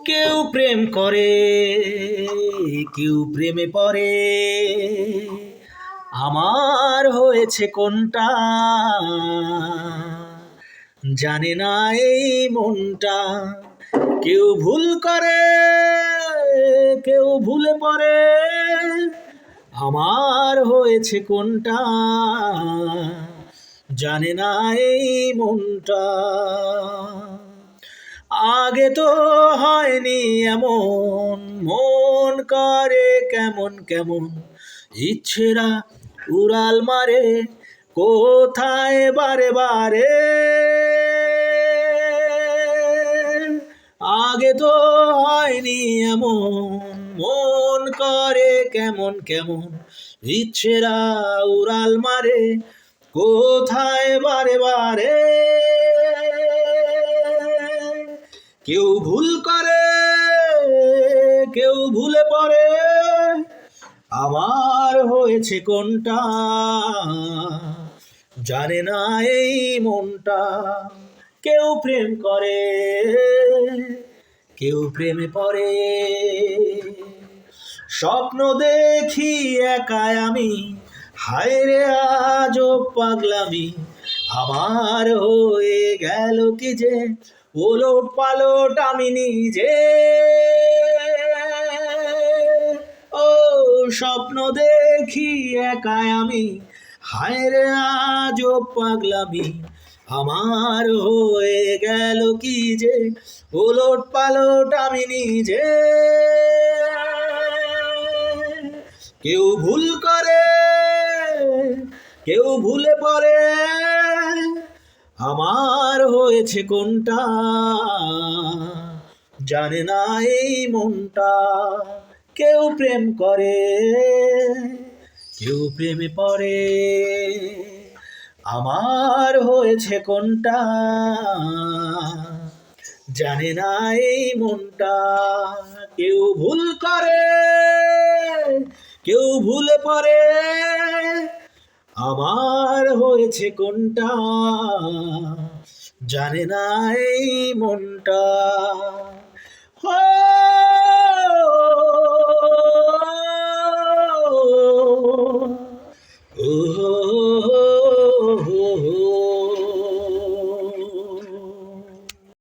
কেউ প্রেম করে, কেউ প্রেমে পড়ে, আমার হয়েছে কোনটা জানে না এই মনটা। কেউ ভুল করে, কেউ ভুলে পড়ে, আমার হয়েছে কোনটা জানে না এই মনটা। আগে তো হয়নি এমন, মন করে কেমন কেমন, ইচ্ছেরা উড়াল মারে কোথায় বারে বারে। আগে তো হয়নি এমন, মন করে কেমন কেমন, ইচ্ছেরা উড়াল মারে কোথায় বারে বারে। কেউ ভুল করে, কেউ ভুলে পড়ে, আমার হয়েছে কোনটা জানে না এই মনটা। কেউ প্রেম করে, কেউ প্রেমে পড়ে, স্বপ্ন দেখি একাই আমি, হায় রে আজব পাগলামি, আমার হয়ে গেল কি যে ওলট পালট আমি নিজে। ও স্বপ্ন দেখি একাই আমি, হায় রে আজব পাগলামি, আমার হয়ে গেল কি যে ওলট পালট আমি নিজে। কেউ ভুল করে, কেউ ভুলে পড়ে, আমার হয়েছে কোনটা জানে না এই মনটা। কেউ প্রেম করে, কেউ প্রেমে পড়ে, আমার হয়েছে কোনটা জানে না এই মনটা। কেউ ভুল করে, কেউ ভুলে পড়ে, আমার হয়েছে কোনটা জানে না এই মনটা।